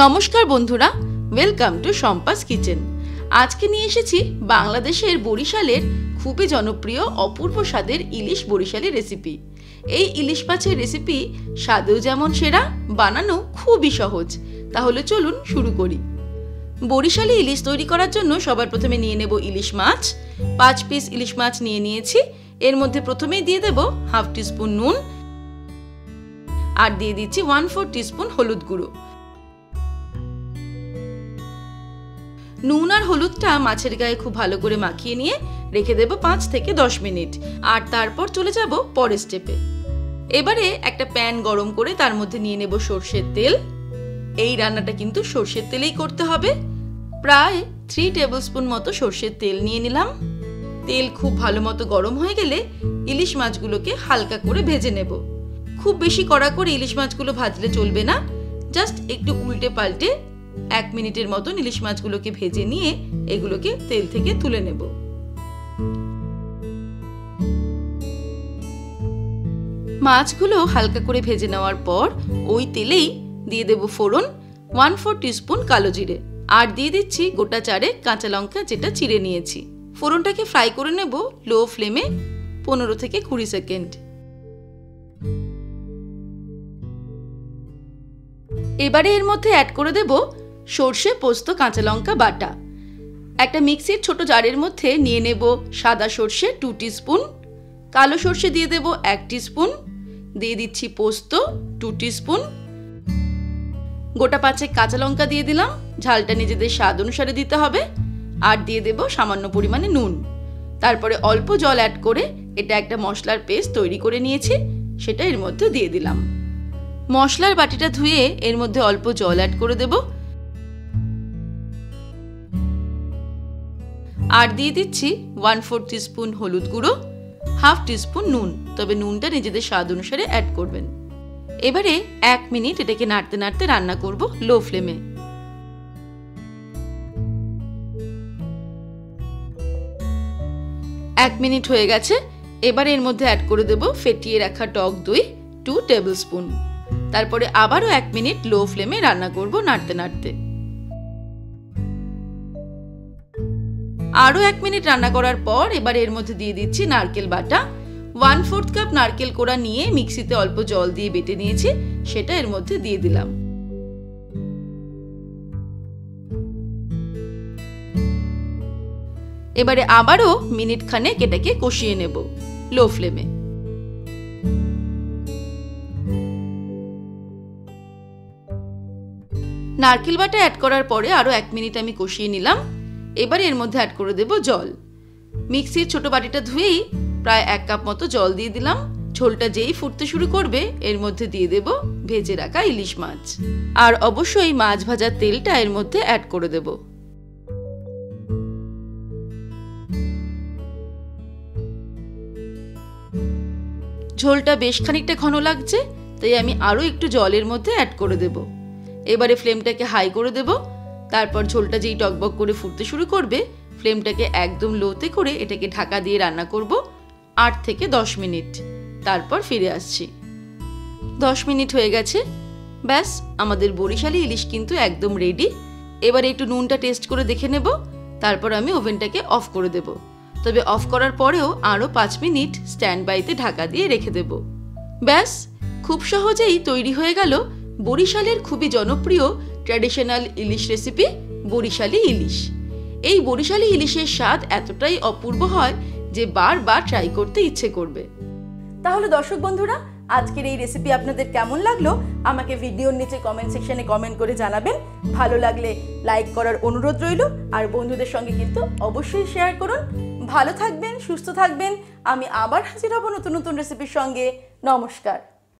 নমস্কার বন্ধুরা, welcome to Shampa's kitchen. আজকে নিয়ে এসেছি বাংলাদেশের বরিশালের খুবই জনপ্রিয় অপূর্ব স্বাদের ইলিশ বরিশালি রেসিপি। এই ইলিশ মাছের রেসিপি স্বাদেও যেমন সেরা, বানানো খুবই সহজ। তাহলে চলুন শুরু করি। বরিশালি ইলিশ তৈরি করার জন্য সবার প্রথমে নিয়ে নেব ইলিশ মাছ। 5 পিস ইলিশ মাছ নিয়ে নিয়েছি। এর মধ্যে প্রথমেই দিয়ে দেব হাফ টিস্পুন নুন, আর দিয়ে দিচ্ছি 1/4 টিস্পুন হলুদ গুঁড়ো। নুন আর হলুদটা মাছের গায়ে খুব ভালো করে মাখিয়ে নিয়ে রেখে দেব 5 থেকে 10 মিনিট। আর তারপর চলে যাব পরের স্টেপে। এবারে একটা প্যান গরম করে তার মধ্যে নিয়ে নেব সরষের তেল। এই রান্নাটা কিন্তু সরষের তেলেই করতে হবে। প্রায় 3 টেবিলস্পুন মতো সরষের তেল নিয়ে নিলাম। তেল খুব ভালো মতো গরম হয়ে গেলে ইলিশ মাছগুলোকে হালকা করে ভেজে নেব। খুব বেশি কড়া করে ইলিশ মাছগুলো ভাজলে চলবে না, জাস্ট একটু উল্টে পাল্টে 1 মিনিটের মতন ইলিশ মাছগুলোকে ভেজে নিয়ে এগুলোকে তেল থেকে তুলে নেব। মাছগুলো হালকা করে ভেজে নেওয়ার পর ওই তেলেই দিয়ে দেব ফোড়ন 1/4 টিস্পুন কালো জিরে, আর দিয়ে দিচ্ছি গোটা 4 কাঁচা লঙ্কা যেটা চিড়ে নিয়েছি। ফোড়নটাকে ফ্রাই করে নেব লো ফ্লেমে 15 থেকে 20 সেকেন্ড। এবারে এর মধ্যে অ্যাড করে দেব সর্ষে, পোস্ত, কাঁচা লঙ্কা বাটা। একটা মিক্সির ছোট জারের মধ্যে নিয়ে নেব সাদা সর্ষে 2 টিস্পুন, কালো সর্ষে দিয়ে দেব 1 টিস্পুন, দিয়ে দিচ্ছি পোস্ত 2 টিস্পুন, গোটা 5 কাঁচা লঙ্কা দিয়ে দিলাম, ঝালটা নিজেদের স্বাদ অনুসারে দিতে হবে, আর দিয়ে দেব সামান্য পরিমাণে নুন। তারপরে অল্প জল অ্যাড করে এটা একটা মশলার পেস্ট তৈরি করে নিয়েছি, সেটা এর মধ্যে দিয়ে দিলাম। মশলার বাটিটা ধুয়ে এর মধ্যে অল্প জল অ্যাড করে দেব, আর দিয়ে দিচ্ছি 1/4 টিস্পুন হলুদ গুঁড়ো, হাফ টিস্পুন নুন, তবে নুনটা নিজেদের স্বাদ অনুসারে অ্যাড করবেন। এবারে 1 মিনিট এটাকে নাড়তে নাড়তে রান্না করব লো ফ্লেমে। এক মিনিট হয়ে গেছে। এবারে এর মধ্যে অ্যাড করে দেব ফেটিয়ে রাখা টক দই 2 টেবিলস্পুন। তারপরে আবারও 1 মিনিট লো ফ্লেমে রান্না করব নাড়তে নাড়তে। আরও 1 মিনিট রান্না করার পর এবার এর মধ্যে দিয়ে দিচ্ছি নারকেল বাটা। 1/4 কাপ নারকেল কোড়া নিয়ে মিক্সিতে অল্প জল দিয়ে বেটে নিয়েছি, সেটা এর মধ্যে দিয়ে দিলাম। এবারে আবারও মিনিট খানেক এটাকে কষিয়ে নেব লো ফ্লেমে। নারকেল বাটা অ্যাড করার পরে আরও 1 মিনিট আমি কষিয়ে নিলাম। এবার এর মধ্যে অ্যাড করে দেব জল। মিক্সির ছোট বাটিটা ধুয়েই প্রায় 1 কাপ মতো জল দিয়ে দিলাম। ঝোলটা যেই ফুটতে শুরু করবে এর মধ্যে দিয়ে দেব ভেজে রাখা ইলিশ মাছ, আর অবশ্যই মাছ ভাজার তেলটা এর মধ্যে অ্যাড করে দেব। ঝোলটা বেশ খানিকটা ঘন লাগছে, তাই আমি আরও একটু জলের মধ্যে অ্যাড করে দেব। এবারে ফ্লেমটাকে হাই করে দেব। তারপর ঝোলটা যেই টকবক করে ফুটতে শুরু করবে ফ্লেমটাকে একদম লোতে করে এটাকে ঢাকা দিয়ে রান্না করব 8 থেকে 10 মিনিট। তারপর ফিরে আসছি। 10 মিনিট হয়ে গেছে। ব্যাস, আমাদের বরিশালি ইলিশ কিন্তু একদম রেডি। এবারে একটু নুনটা টেস্ট করে দেখে নেব। তারপর আমি ওভেনটাকে অফ করে দেব। তবে অফ করার পরেও আরও 5 মিনিট স্ট্যান্ড বাইতে ঢাকা দিয়ে রেখে দেব। ব্যাস, খুব সহজেই তৈরি হয়ে গেল বরিশালের খুবই জনপ্রিয় ট্র্যাডিশনাল ইলিশ রেসিপি বরিশালি ইলিশ। এই বরিশালি ইলিশের স্বাদ এতটাই অপূর্ব হয় যে বারবার ট্রাই করতে ইচ্ছে করবে। তাহলে দর্শক বন্ধুরা, আজকের এই রেসিপি আপনাদের কেমন লাগলো আমাকে ভিডিওর নিচে কমেন্ট সেকশনে কমেন্ট করে জানাবেন। ভালো লাগলে লাইক করার অনুরোধ রইল, আর বন্ধুদের সঙ্গে কিন্তু অবশ্যই শেয়ার করুন। ভালো থাকবেন, সুস্থ থাকবেন। আমি আবার হাজির হব নতুন নতুন রেসিপির সঙ্গে। নমস্কার।